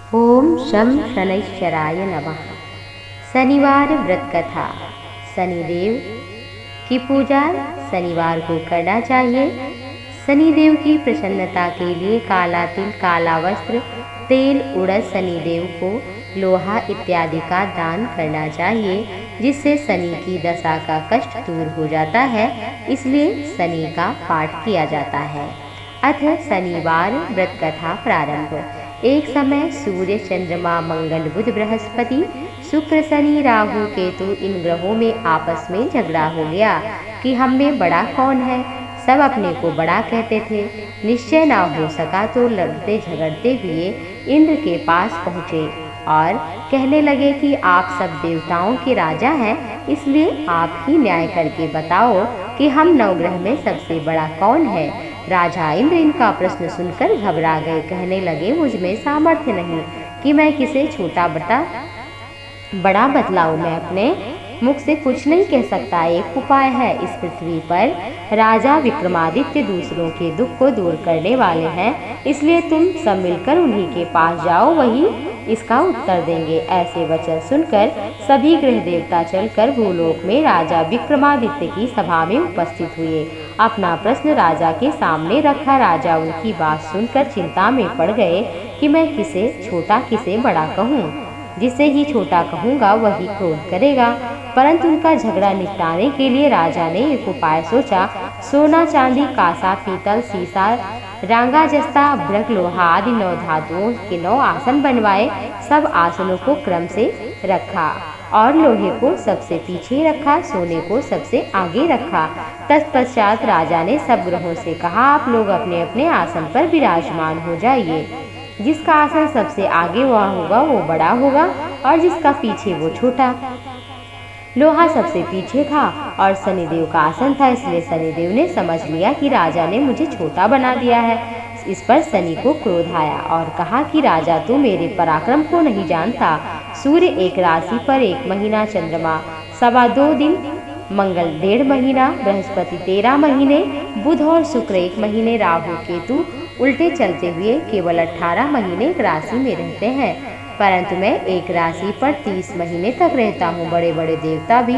ओम शं शनैश्चराय नमः। शनिवार व्रत कथा। शनिदेव की पूजा शनिवार को करना चाहिए। शनिदेव की प्रसन्नता के लिए काला तिल, काला वस्त्र, तेल, उड़द, शनिदेव को लोहा इत्यादि का दान करना चाहिए, जिससे शनि की दशा का कष्ट दूर हो जाता है। इसलिए शनि का पाठ किया जाता है। अथ शनिवार व्रत कथा प्रारंभ। एक समय सूर्य, चंद्रमा, मंगल, बुध, बृहस्पति, शुक्र, शनि, राहु, केतु इन ग्रहों में आपस में झगड़ा हो गया कि हम में बड़ा कौन है। सब अपने को बड़ा कहते थे। निश्चय ना हो सका तो लड़ते झगड़ते हुए इंद्र के पास पहुँचे और कहने लगे कि आप सब देवताओं के राजा हैं, इसलिए आप ही न्याय करके बताओ कि हम नवग्रह में सबसे बड़ा कौन है। राजा इंद्र इनका प्रश्न सुनकर घबरा गए। कहने लगे, मुझ में सामर्थ्य नहीं कि मैं किसे छोटा बड़ा बतलाऊं। मैं अपने मुख से कुछ नहीं कह सकता। एक उपाय है। इस पृथ्वी पर राजा विक्रमादित्य दूसरों के दुख को दूर करने वाले हैं, इसलिए तुम सब मिलकर उन्हीं के पास जाओ, वही इसका उत्तर देंगे। ऐसे वचन सुनकर सभी ग्रह देवता चलकर भूलोक में राजा विक्रमादित्य की सभा में उपस्थित हुए। अपना प्रश्न राजा के सामने रखा। राजा उनकी बात सुनकर चिंता में पड़ गए कि मैं किसे छोटा किसे बड़ा कहूँ। जिसे ही छोटा कहूँगा वही क्रोध करेगा। परंतु उनका झगड़ा निपटाने के लिए राजा ने एक उपाय सोचा। सोना, चांदी, कांसा, पीतल, सीसा, रांगा, जस्ता, अभ्रक, लोहा आदि 9 धातुओं के 9 आसन बनवाए। सब आसनों को क्रम से रखा और लोहे को सबसे पीछे रखा, सोने को सबसे आगे रखा। तत्पश्चात राजा ने सब ग्रहों से कहा, आप लोग अपने अपने आसन पर विराजमान हो जाइए। जिसका आसन सबसे आगे वह होगा वो बड़ा होगा और जिसका पीछे वो छोटा। लोहा सबसे पीछे था और शनिदेव का आसन था, इसलिए शनिदेव ने समझ लिया कि राजा ने मुझे छोटा बना दिया है। इस पर शनि को क्रोध आया और कहा कि राजा, तू मेरे पराक्रम को नहीं जानता। सूर्य एक राशि पर 1 महीना, चंद्रमा 2.25 दिन, मंगल 1.5 महीना, बृहस्पति 13 महीने, बुध और शुक्र 1 महीने, राहु केतु उल्टे चलते हुए केवल 18 महीने एक राशि में रहते हैं। परंतु मैं एक राशि पर 30 महीने तक रहता हूँ। बड़े बड़े देवता भी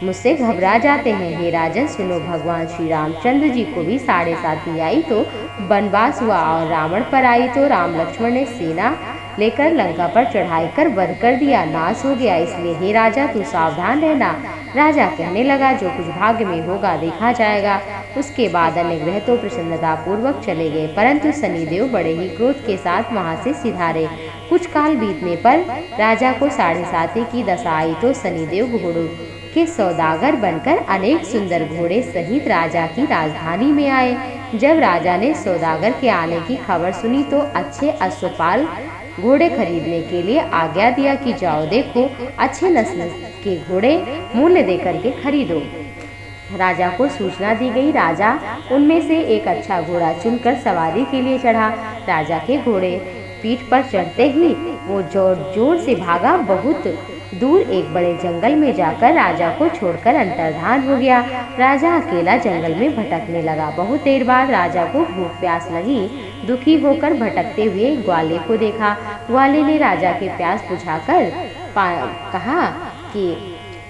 मुझसे घबरा जाते हैं। हे राजन सुनो, भगवान श्री रामचंद्र जी को भी 7.5 आई तो वनवास हुआ और रावण पर आई तो राम लक्ष्मण ने सेना लेकर लंका पर चढ़ाई कर वध कर दिया, नाश हो गया। इसलिए हे राजा तू सावधान रहना। राजा कहने लगा, जो कुछ भाग्य में होगा देखा जाएगा। उसके बाद अन्य ग्रह तो प्रसन्नता पूर्वक चले गए, परंतु शनिदेव बड़े ही क्रोध के साथ वहां से सिधारे। कुछ काल बीतने पर राजा को 7.5 की दशा आई तो शनिदेव घोड़ों के सौदागर बनकर अनेक सुंदर घोड़े सहित राजा की राजधानी में आए। जब राजा ने सौदागर के आने की खबर सुनी तो अच्छे अश्वपाल घोड़े खरीदने के लिए आज्ञा दिया कि जाओ देखो, अच्छे नस्ल के घोड़े मूल्य देकर के खरीदो। राजा को सूचना दी गई। राजा उनमें से एक अच्छा घोड़ा चुनकर सवारी के लिए चढ़ा। राजा के घोड़े पीठ पर चढ़ते ही वो जोर जोर से भागा। बहुत दूर एक बड़े जंगल में जाकर राजा को छोड़कर अंतर्धान हो गया। राजा अकेला जंगल में भटकने लगा। बहुत देर बाद राजा को भूख प्यास लगी। दुखी होकर भटकते हुए ग्वाले को देखा। ग्वाले ने राजा के प्यास बुझाकर कहा कि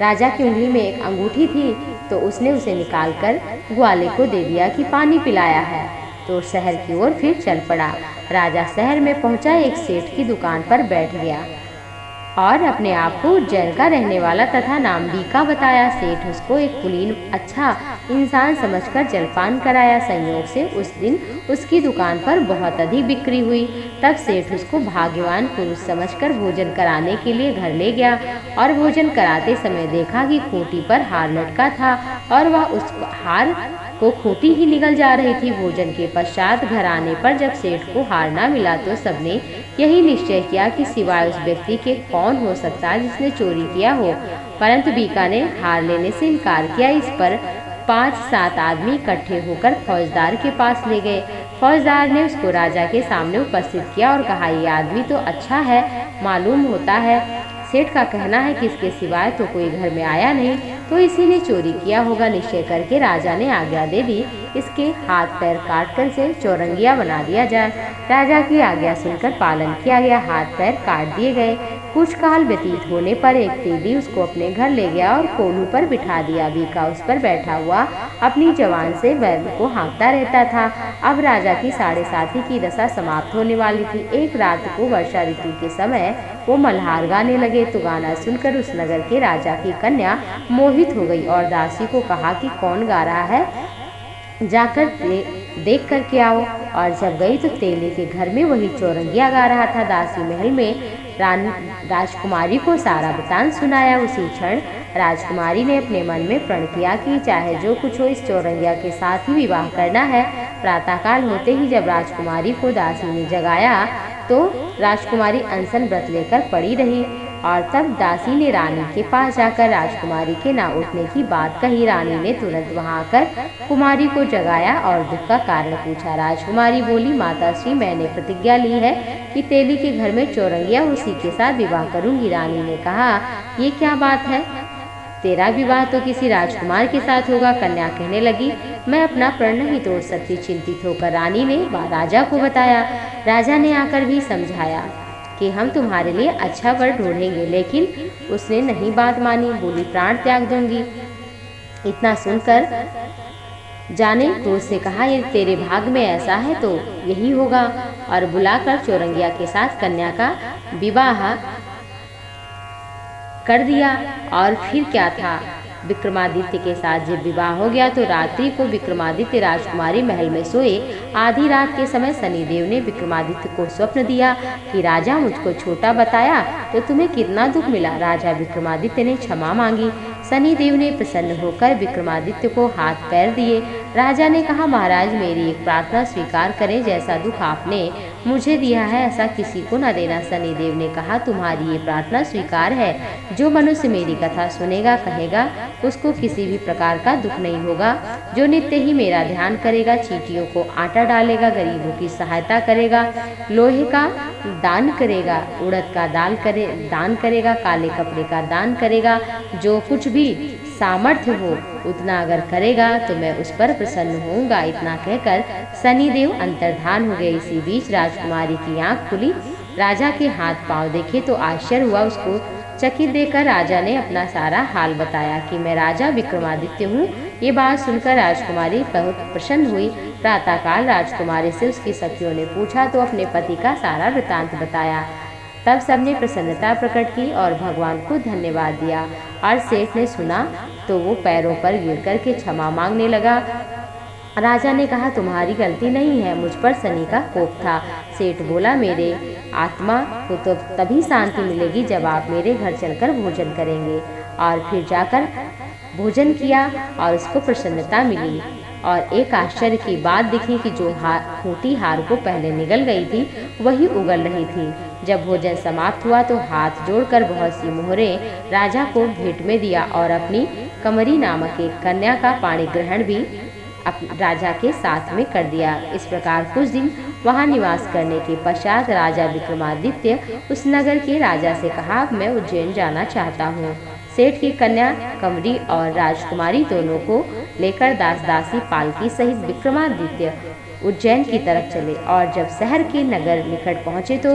राजा की उंगली में एक अंगूठी थी, तो उसने उसे निकालकर ग्वाले को दे दिया कि पानी पिलाया है। तो शहर की ओर फिर चल पड़ा। राजा शहर में पहुंचा, एक सेठ की दुकान पर बैठ गया और अपने आप को उज्जैन का रहने वाला तथा नाम बीका बताया। सेठ उसको एक कुलीन अच्छा इंसान समझकर जलपान कराया। संयोग से उस दिन उसकी दुकान पर बहुत अधिक बिक्री हुई। तब सेठ उसको भाग्यवान पुरुष समझकर भोजन कराने के लिए घर ले गया और भोजन कराते समय देखा कि खूंटी पर हार लटका था और वह उस हार को खूंटी ही निकल जा रही थी। भोजन के पश्चात घर आने पर जब सेठ को हार ना मिला तो सबने यही निश्चय किया कि सिवाय उस व्यक्ति के कौन हो सकता है जिसने चोरी किया हो। परंतु बीका ने हार लेने से इनकार किया। इस पर 5-7 आदमी इकट्ठे होकर फौजदार के पास ले गए। फौजदार ने उसको राजा के सामने उपस्थित किया और कहा, ये आदमी तो अच्छा है, मालूम होता है। सेठ का कहना है कि इसके सिवाय तो कोई घर में आया नहीं, तो इसी ने चोरी किया होगा। निश्चय करके राजा ने आज्ञा दे दी इसके हाथ पैर काटकर इसे चौरंगिया बना दिया जाए। राजा की आज्ञा सुनकर पालन किया गया, हाथ पैर काट दिए गए। कुछ काल व्यतीत होने पर एक तेली उसको अपने घर ले गया और कोल्हू पर बिठा दिया। बीका उस पर बैठा हुआ अपनी जवान से बैल को हाँकता रहता था। अब राजा की 7.5 की दशा समाप्त होने वाली थी। एक रात को वर्षा ऋतु के समय वो मल्हार गाने लगे, तो गाना सुनकर उस नगर के राजा की कन्या मोहित हो गई और दासी को कहा कि कौन गा रहा है, जाकर देख कर के आओ। और जब गई तो तेली के घर में वही चौरंगिया गा रहा था। दासी महल में राजकुमारी को सारा वृतांत सुनाया। उसी क्षण राजकुमारी ने अपने मन में प्रण किया कि चाहे जो कुछ हो, इस चौरंगिया के साथ ही विवाह करना है। प्रातःकाल होते ही जब राजकुमारी को दासी ने जगाया तो राजकुमारी अनशन व्रत लेकर पड़ी रही और तब दासी ने रानी के पास जाकर राजकुमारी के ना उठने की बात कही। रानी ने तुरंत वहां आकर कुमारी को जगाया और दुख का कारण पूछा। राजकुमारी बोली, माता श्री, मैंने प्रतिज्ञा ली है कि तेली के घर में चौरंगिया उसी के साथ विवाह करूंगी। रानी ने कहा, ये क्या बात है, तेरा विवाह तो किसी राजकुमार के साथ होगा। कन्या कहने लगी, मैं अपना प्रण नहीं तोड़ सकती। चिंतित होकर रानी ने राजा को बताया। राजा ने आकर भी समझाया कि हम तुम्हारे लिए अच्छा वर ढूंढेंगे, लेकिन उसने नहीं बात मानी। बोली, प्राण त्याग दूंगी। इतना सुनकर जाने तो उससे कहा, ये तेरे भाग में ऐसा है तो यही होगा, और बुलाकर चौरंगिया के साथ कन्या का विवाह कर दिया। और फिर क्या था, विक्रमादित्य के साथ जब विवाह हो गया तो रात्रि को विक्रमादित्य राजकुमारी महल में सोए। आधी रात के समय शनिदेव ने विक्रमादित्य को स्वप्न दिया कि राजा, मुझको छोटा बताया तो तुम्हें कितना दुख मिला। राजा विक्रमादित्य ने क्षमा मांगी। शनिदेव ने प्रसन्न होकर विक्रमादित्य को हाथ पैर दिए। राजा ने कहा, महाराज, मेरी एक प्रार्थना स्वीकार करें, जैसा दुख आपने मुझे दिया है ऐसा किसी को न देना। शनिदेव ने कहा, तुम्हारी ये प्रार्थना स्वीकार है। जो मनुष्य मेरी कथा सुनेगा, कहेगा, उसको किसी भी प्रकार का दुख नहीं होगा। जो नित्य ही मेरा ध्यान करेगा, चींटियों को आटा डालेगा, गरीबों की सहायता करेगा, लोहे का दान करेगा, उड़द का दान करेगा, काले कपड़े का दान करेगा, जो कुछ भी सामर्थ्य हो उतना अगर करेगा तो मैं उस पर प्रसन्न होऊंगा। इतना कहकर शनिदेव अंतर्धान हो गए। इसी बीच राजकुमारी की आंख खुली। राजा के हाथ पांव देखे तो आश्चर्य हुआ। उसको चकित देखकर राजा ने अपना सारा हाल बताया कि मैं राजा विक्रमादित्य हूँ। ये बात सुनकर राजकुमारी बहुत प्रसन्न हुई। प्रातःकाल राजकुमारी से उसकी सखियों ने पूछा तो अपने पति का सारा वृतांत बताया। तब सबने प्रसन्नता प्रकट की और भगवान को धन्यवाद दिया। और सेठ ने सुना तो वो पैरों पर गिर कर के क्षमा मांगने लगा। राजा ने कहा, तुम्हारी गलती नहीं है, मुझ पर शनि का कोप था। सेठ बोला, मेरे आत्मा को तो तभी शांति मिलेगी जब आप मेरे घर चलकर भोजन करेंगे। और फिर जाकर भोजन किया और उसको प्रसन्नता मिली। और एक आश्चर्य की बात दिखी कि जो खूंटी हार को पहले निगल गई थी वही उगल रही थी। जब भोजन समाप्त हुआ तो हाथ जोड़कर बहुत सी मोहरें राजा को भेंट में दिया और अपनी कमरी नामक एक कन्या का पाणी ग्रहण भी राजा के साथ में कर दिया। इस प्रकार कुछ दिन वहां निवास करने के पश्चात राजा विक्रमादित्य उस नगर के राजा से कहा, मैं उज्जैन जाना चाहता हूँ। सेठ की कन्या कमरी और राजकुमारी दोनों को लेकर दास दासी पालकी सहित विक्रमादित्य उज्जैन की तरफ चले। और जब शहर के नगर निकट पहुंचे तो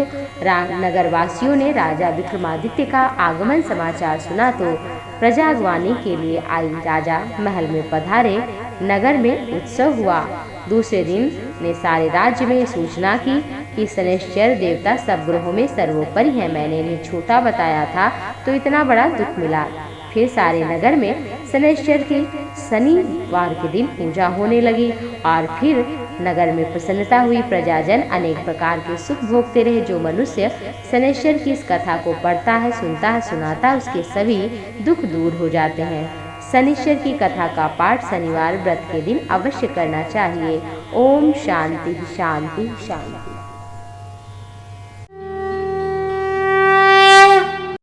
नगरवासियों ने राजा विक्रमादित्य का आगमन समाचार सुना तो प्रजागवानी के लिए आई। राजा महल में पधारे, नगर में उत्सव हुआ। दूसरे दिन ने सारे राज्य में सूचना की कि शनैश्चर देवता सब ग्रहों में सर्वोपरि है। मैंने इन्हें छोटा बताया था तो इतना बड़ा दुख मिला। फिर सारे नगर में शनैश्चर के शनिवार के दिन पूजा होने लगी और फिर नगर में प्रसन्नता हुई। प्रजाजन अनेक प्रकार के सुख भोगते रहे। जो मनुष्य शनैश्चर की इस कथा को पढ़ता है, सुनता है, सुनाता है, उसके सभी दुख दूर हो जाते हैं। शनिश्चर की कथा का पाठ शनिवार व्रत के दिन अवश्य करना चाहिए। ओम शांति शांति शांति।